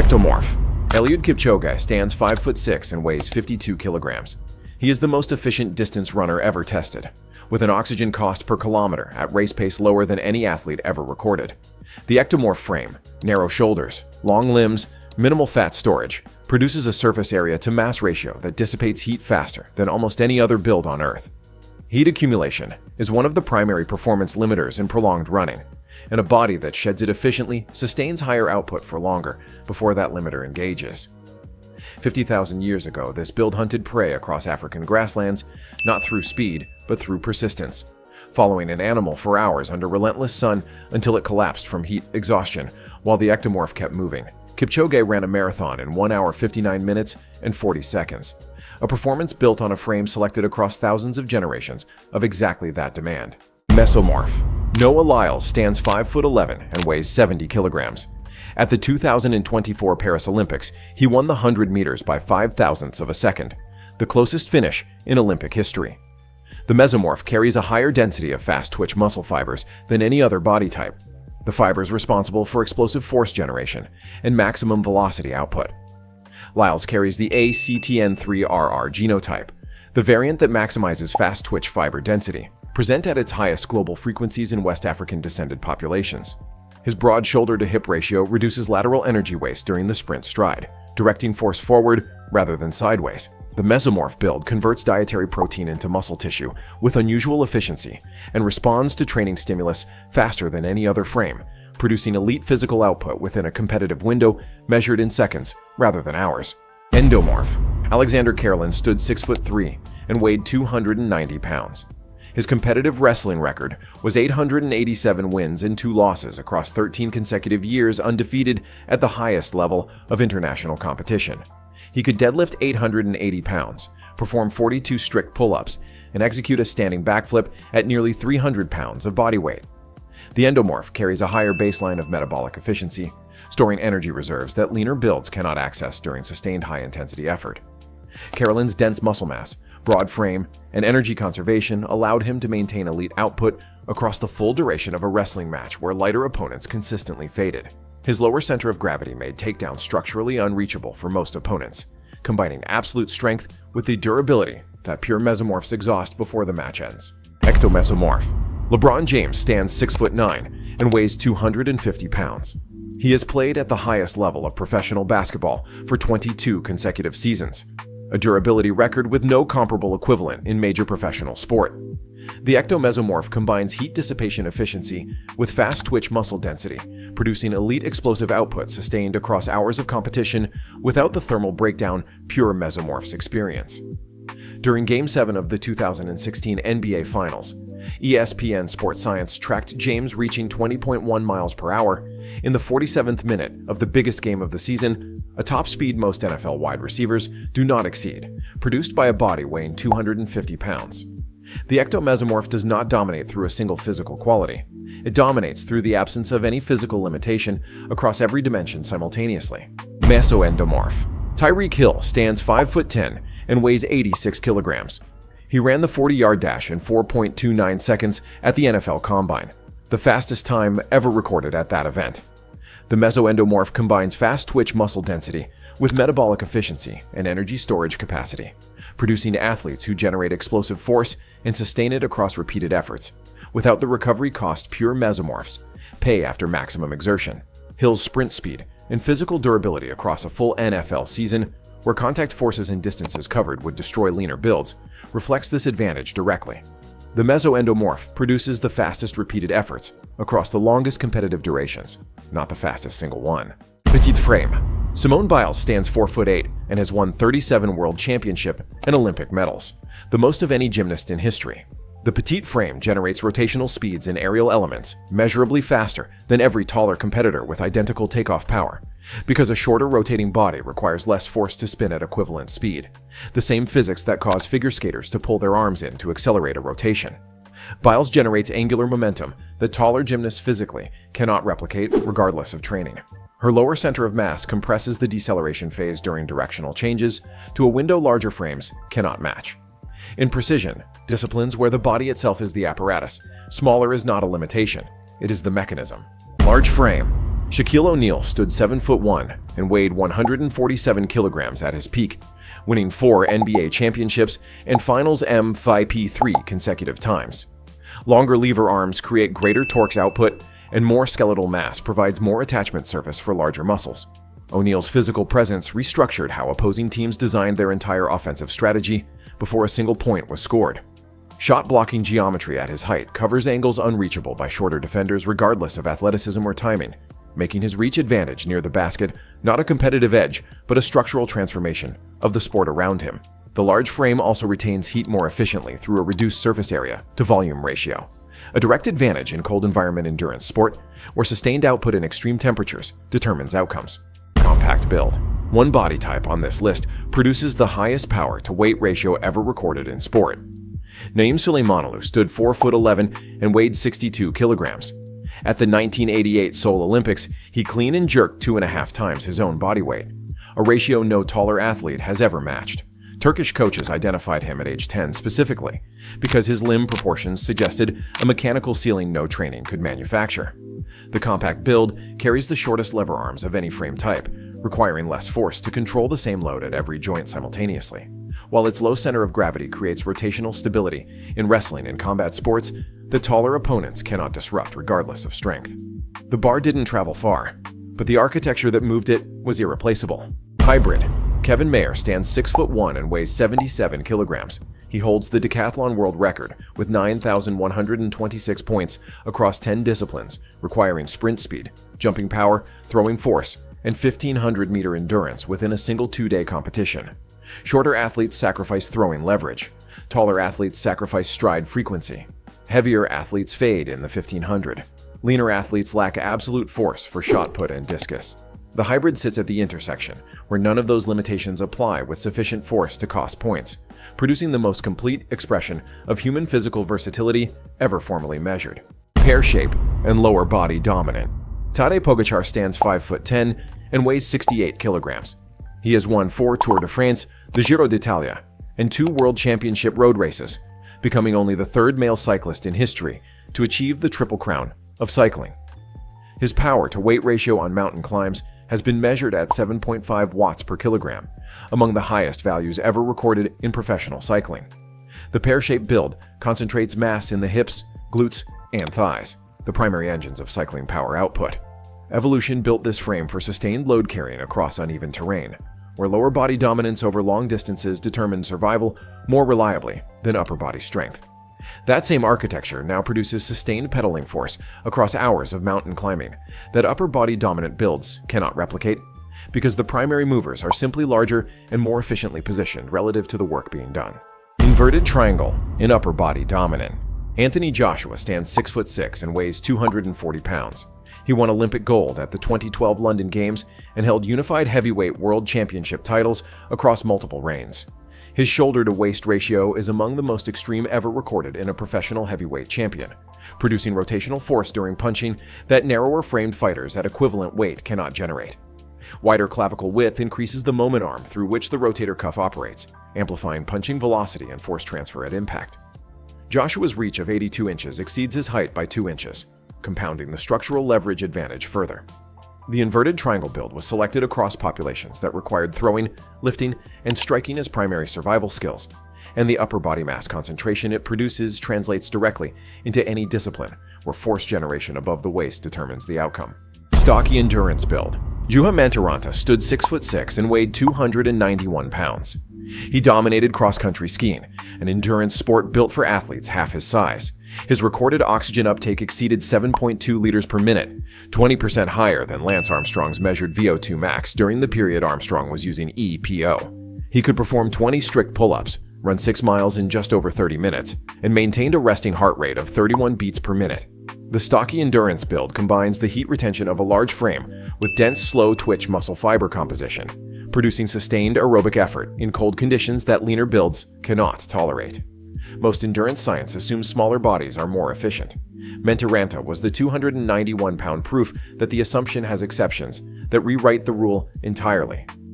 Ectomorph. Eliud Kipchoge stands 5'6" and weighs 52 kilograms. He is the most efficient distance runner ever tested, with an oxygen cost per kilometer at race pace lower than any athlete ever recorded. The ectomorph frame, narrow shoulders, long limbs, minimal fat storage, produces a surface area to mass ratio that dissipates heat faster than almost any other build on Earth. Heat accumulation is one of the primary performance limiters in prolonged running, and a body that sheds it efficiently sustains higher output for longer before that limiter engages. 50,000 years ago, this build hunted prey across African grasslands, not through speed, but through persistence, following an animal for hours under relentless sun until it collapsed from heat exhaustion, while the ectomorph kept moving. Kipchoge ran a marathon in 1 hour 59 minutes and 40 seconds, a performance built on a frame selected across thousands of generations of exactly that demand. Mesomorph. Noah Lyles stands 5'11" and weighs 70 kilograms. At the 2024 Paris Olympics, he won the 100 meters by 0.05 of a second, the closest finish in Olympic history. The mesomorph carries a higher density of fast-twitch muscle fibers than any other body type, the fibers responsible for explosive force generation and maximum velocity output. Lyles carries the ACTN3RR genotype, the variant that maximizes fast-twitch fiber density, present at its highest global frequencies in West African-descended populations. His broad shoulder-to-hip ratio reduces lateral energy waste during the sprint stride, directing force forward rather than sideways. The mesomorph build converts dietary protein into muscle tissue with unusual efficiency and responds to training stimulus faster than any other frame, producing elite physical output within a competitive window measured in seconds rather than hours. Endomorph. Alexander Karelin stood 6'3" and weighed 290 pounds. His competitive wrestling record was 887 wins and 2 losses across 13 consecutive years, undefeated at the highest level of international competition. He could deadlift 880 pounds, perform 42 strict pull-ups, and execute a standing backflip at nearly 300 pounds of body weight. The endomorph carries a higher baseline of metabolic efficiency, storing energy reserves that leaner builds cannot access during sustained high-intensity effort. Karelin's dense muscle mass, broad frame, and energy conservation allowed him to maintain elite output across the full duration of a wrestling match where lighter opponents consistently faded. His lower center of gravity made takedowns structurally unreachable for most opponents, combining absolute strength with the durability that pure mesomorphs exhaust before the match ends. Ectomesomorph. LeBron James stands 6'9" and weighs 250 pounds. He has played at the highest level of professional basketball for 22 consecutive seasons, a durability record with no comparable equivalent in major professional sport. The ectomesomorph combines heat dissipation efficiency with fast-twitch muscle density, producing elite explosive output sustained across hours of competition without the thermal breakdown pure mesomorphs experience. During Game 7 of the 2016 NBA Finals, ESPN Sports Science tracked James reaching 20.1 miles per hour in the 47th minute of the biggest game of the season, a top speed most NFL wide receivers do not exceed, produced by a body weighing 250 pounds. The ectomesomorph does not dominate through a single physical quality. It dominates through the absence of any physical limitation across every dimension simultaneously. Mesoendomorph. Tyreek Hill stands 5'10" and weighs 86 kilograms. He ran the 40-yard dash in 4.29 seconds at the NFL Combine, the fastest time ever recorded at that event. The mesoendomorph combines fast-twitch muscle density with metabolic efficiency and energy storage capacity, producing athletes who generate explosive force and sustain it across repeated efforts, without the recovery cost pure mesomorphs pay after maximum exertion. Hill's sprint speed and physical durability across a full NFL season, where contact forces and distances covered would destroy leaner builds, reflects this advantage directly. The mesoendomorph produces the fastest repeated efforts across the longest competitive durations, not the fastest single one. Petite frame. Simone Biles stands 4'8" and has won 37 world championship and Olympic medals, the most of any gymnast in history. The petite frame generates rotational speeds in aerial elements measurably faster than every taller competitor with identical takeoff power, because a shorter rotating body requires less force to spin at equivalent speed, the same physics that cause figure skaters to pull their arms in to accelerate a rotation. Biles generates angular momentum that taller gymnasts physically cannot replicate regardless of training. Her lower center of mass compresses the deceleration phase during directional changes to a window larger frames cannot match. In precision disciplines where the body itself is the apparatus, smaller is not a limitation, it is the mechanism. Large frame. Shaquille O'Neal stood 7'1" and weighed 147 kilograms at his peak, winning 4 NBA championships and Finals MVP3 consecutive times. Longer lever arms create greater torque output, and more skeletal mass provides more attachment surface for larger muscles. O'Neal's physical presence restructured how opposing teams designed their entire offensive strategy before a single point was scored. Shot-blocking geometry at his height covers angles unreachable by shorter defenders regardless of athleticism or timing, making his reach advantage near the basket not a competitive edge, but a structural transformation of the sport around him. The large frame also retains heat more efficiently through a reduced surface area to volume ratio, a direct advantage in cold environment endurance sport, where sustained output in extreme temperatures determines outcomes. Compact build. One body type on this list produces the highest power to weight ratio ever recorded in sport. Naeem Suleimanoglu stood 4'11" and weighed 62 kilograms. At the 1988 Seoul Olympics, he clean and jerked 2.5 times his own body weight, a ratio no taller athlete has ever matched. Turkish coaches identified him at age 10 specifically because his limb proportions suggested a mechanical ceiling no training could manufacture. The compact build carries the shortest lever arms of any frame type, requiring less force to control the same load at every joint simultaneously, while its low center of gravity creates rotational stability in wrestling and combat sports that taller opponents cannot disrupt regardless of strength. The bar didn't travel far, but the architecture that moved it was irreplaceable. Hybrid. Kevin Mayer stands 6'1" and weighs 77 kilograms. He holds the decathlon world record with 9,126 points across 10 disciplines, requiring sprint speed, jumping power, throwing force, and 1,500-meter endurance within a single 2-day competition. Shorter athletes sacrifice throwing leverage. Taller athletes sacrifice stride frequency. Heavier athletes fade in the 1,500. Leaner athletes lack absolute force for shot put and discus. The hybrid sits at the intersection, where none of those limitations apply with sufficient force to cost points, producing the most complete expression of human physical versatility ever formally measured. Pear-shaped and lower body dominant. Tadej Pogačar stands 5'10" and weighs 68 kilograms. He has won 4 Tour de France, the Giro d'Italia, and 2 World Championship road races, becoming only the 3rd male cyclist in history to achieve the Triple Crown of cycling. His power-to-weight ratio on mountain climbs has been measured at 7.5 watts per kilogram, among the highest values ever recorded in professional cycling. The pear-shaped build concentrates mass in the hips, glutes, and thighs, the primary engines of cycling power output. Evolution built this frame for sustained load carrying across uneven terrain, where lower body dominance over long distances determined survival more reliably than upper body strength. That same architecture now produces sustained pedaling force across hours of mountain climbing that upper body dominant builds cannot replicate, because the primary movers are simply larger and more efficiently positioned relative to the work being done. Inverted triangle in upper body dominant. Anthony Joshua stands 6'6" and weighs 240 pounds. He won Olympic gold at the 2012 London Games and held unified heavyweight world championship titles across multiple reigns. His shoulder-to-waist ratio is among the most extreme ever recorded in a professional heavyweight champion, producing rotational force during punching that narrower-framed fighters at equivalent weight cannot generate. Wider clavicle width increases the moment arm through which the rotator cuff operates, amplifying punching velocity and force transfer at impact. Joshua's reach of 82 inches exceeds his height by 2 inches, compounding the structural leverage advantage further. The inverted triangle build was selected across populations that required throwing, lifting, and striking as primary survival skills, and the upper body mass concentration it produces translates directly into any discipline where force generation above the waist determines the outcome. Stocky endurance build. Juha Mantaranta stood 6'6" and weighed 291 pounds. He dominated cross-country skiing, an endurance sport built for athletes half his size. His recorded oxygen uptake exceeded 7.2 liters per minute, 20% higher than Lance Armstrong's measured VO2 max during the period Armstrong was using EPO. He could perform 20 strict pull-ups, run 6 miles in just over 30 minutes, and maintained a resting heart rate of 31 beats per minute. The stocky endurance build combines the heat retention of a large frame with dense, slow-twitch muscle fiber composition, producing sustained aerobic effort in cold conditions that leaner builds cannot tolerate. Most endurance science assumes smaller bodies are more efficient. Mantaranta was the 291-pound proof that the assumption has exceptions that rewrite the rule entirely.